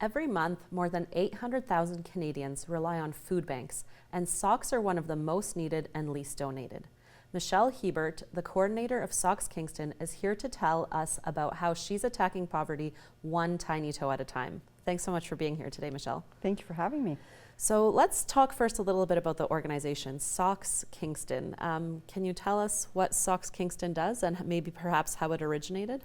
Every month, more than 800,000 Canadians rely on food banks, and socks are one of the most needed and least donated. Michelle Hebert, the coordinator of Socks Kingston, is here to tell us about how she's attacking poverty one tiny toe at a time. Thanks so much for being here today, Michelle. Thank you for having me. So let's talk first a little bit about the organization, Socks Kingston. Can you tell us what Socks Kingston does and maybe perhaps how it originated?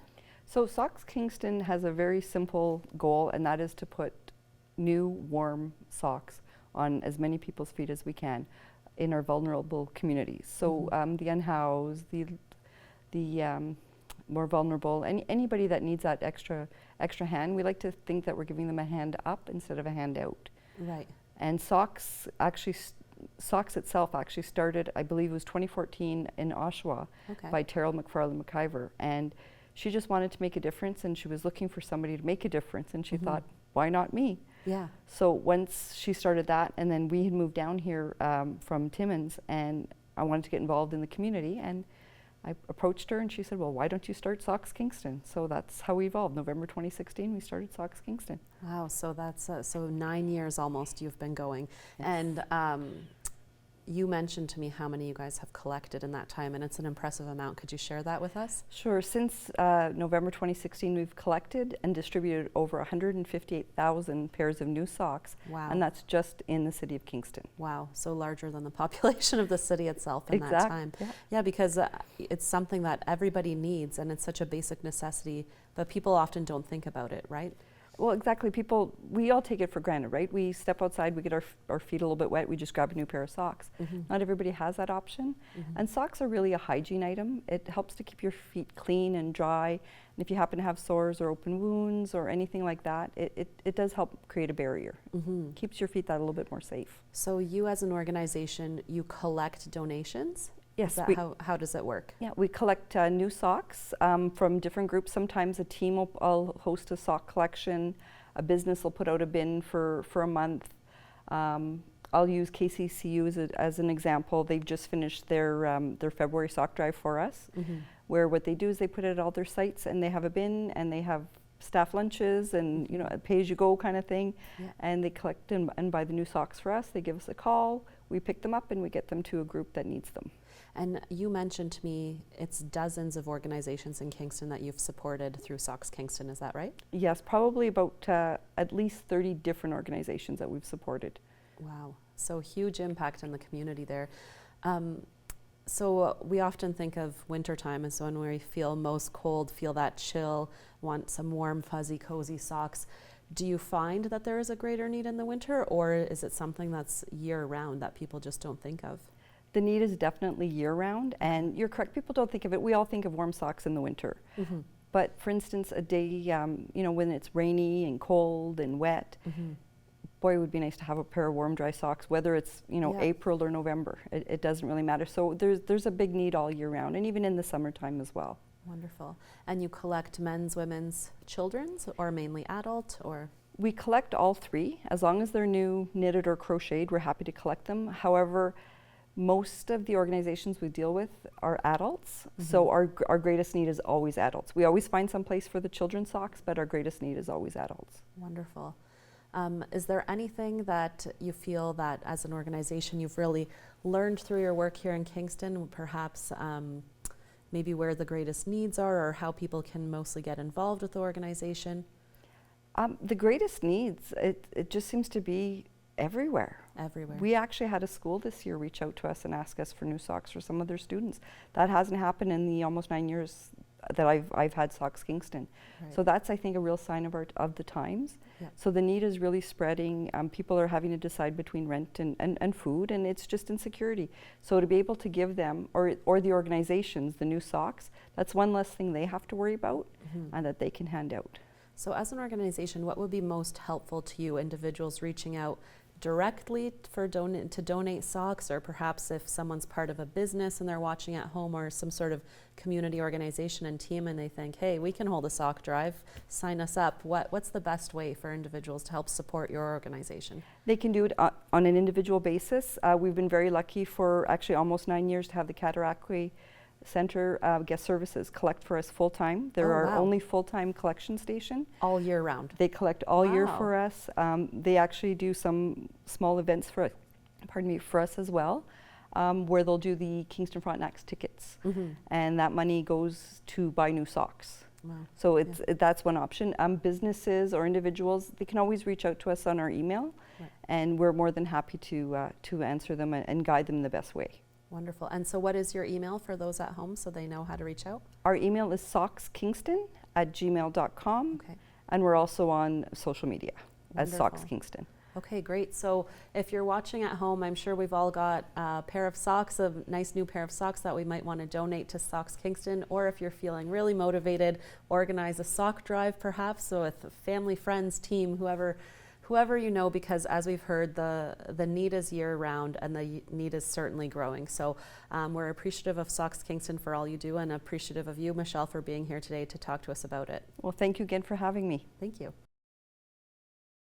So Socks Kingston has a very simple goal, and that is to put new warm socks on as many people's feet as we can in our vulnerable communities. So the unhoused, the more vulnerable, anybody that needs that extra hand, we like to think that we're giving them a hand up instead of a hand out. Right. And Socks itself actually started, I believe it was 2014 in Oshawa by Terrell McFarlane McIver. And she just wanted to make a difference, and she was looking for somebody to make a difference, and she thought, why not me? Yeah. So once she started that, and then we had moved down here from Timmins, and I wanted to get involved in the community, and I approached her and she said, well, why don't you start Socks Kingston? So that's how we evolved. November 2016, we started Socks Kingston. Wow, so that's so 9 years almost you've been going. Yes. And you mentioned to me how many you guys have collected in that time, and it's an impressive amount. Could you share that with us? Sure. Since November 2016, we've collected and distributed over 158,000 pairs of new socks. Wow. And that's just in the city of Kingston. Wow, so larger than the population of the city itself in that time. Yeah, because it's something that everybody needs, and it's such a basic necessity, but people often don't think about it, right? Well, exactly. We all take it for granted, right? We step outside, we get our feet a little bit wet, we just grab a new pair of socks. Not everybody has that option. And socks are really a hygiene item. It helps to keep your feet clean and dry. And if you happen to have sores or open wounds or anything like that, it does help create a barrier. Keeps your feet that a little bit more safe. So you as an organization, you collect donations? Yes. How does it work? Yeah, we collect new socks from different groups. Sometimes a team will host a sock collection. A business will put out a bin for a month. I'll use KCCU as an example. They've just finished their February sock drive for us, where what they do is they put it at all their sites, and they have a bin, and they have staff lunches, and a pay-as-you-go kind of thing. And they collect and buy the new socks for us. They give us a call. We pick them up, and we get them to a group that needs them. And you mentioned to me it's dozens of organizations in Kingston that you've supported through Socks Kingston, is that right? Yes, probably about at least 30 different organizations that we've supported. Wow, so huge impact in the community there. So we often think of wintertime as when we feel most cold, feel that chill, want some warm, fuzzy, cozy socks. Do you find that there is a greater need in the winter, or is it something that's year-round that people just don't think of? The need is definitely year-round, and you're correct, people don't think of it. We all think of warm socks in the winter. But for instance, a day, when it's rainy and cold and wet, boy, it would be nice to have a pair of warm, dry socks, whether it's, April or November. It doesn't really matter. So there's a big need all year round, and even in the summertime as well. Wonderful. And you collect men's, women's, children's, or mainly adult, or? We collect all three. As long as they're new, knitted, or crocheted, we're happy to collect them. However, most of the organizations we deal with are adults, so our greatest need is always adults. We always find some place for the children's socks, but our greatest need is always adults. Wonderful. Is there anything that you feel that as an organization you've really learned through your work here in Kingston, perhaps maybe where the greatest needs are, or how people can mostly get involved with the organization? The greatest needs, it just seems to be everywhere. Everywhere. We actually had a school this year reach out to us and ask us for new socks for some of their students. That hasn't happened in the almost 9 years that I've had Socks Kingston. Right. So that's, I think, a real sign of the times. So the need is really spreading. People are having to decide between rent and food, and it's just insecurity. So to be able to give them, or the organizations, the new socks, that's one less thing they have to worry about and that they can hand out. So as an organization, what would be most helpful to you, individuals reaching out directly to donate socks, or perhaps if someone's part of a business and they're watching at home, or some sort of community organization and team, and they think, hey, we can hold a sock drive, sign us up. What's the best way for individuals to help support your organization? They can do it on an individual basis. We've been very lucky for actually almost 9 years to have the Cataraqui Center Guest Services collect for us full-time. They're Oh, our wow. only full-time collection station. All year round. They collect all year Wow. for us. They actually do some small events for, for us as well, where they'll do the Kingston Frontenac's tickets, and that money goes to buy new socks. Wow. So it's that's one option. Businesses or individuals, they can always reach out to us on our email, Right. and we're more than happy to answer them and guide them the best way. Wonderful. And so what is your email for those at home so they know how to reach out? Our email is sockskingston@gmail.com, Okay. and we're also on social media as Wonderful. Socks Kingston. Okay, great. So if you're watching at home, I'm sure we've all got a pair of socks, a nice new pair of socks that we might want to donate to Socks Kingston. Or if you're feeling really motivated, organize a sock drive perhaps. So with family, friends, team, whoever you know, because as we've heard, the need is year round and the need is certainly growing. So we're appreciative of Socks Kingston for all you do and appreciative of you, Michelle, for being here today to talk to us about it. Well, thank you again for having me. Thank you.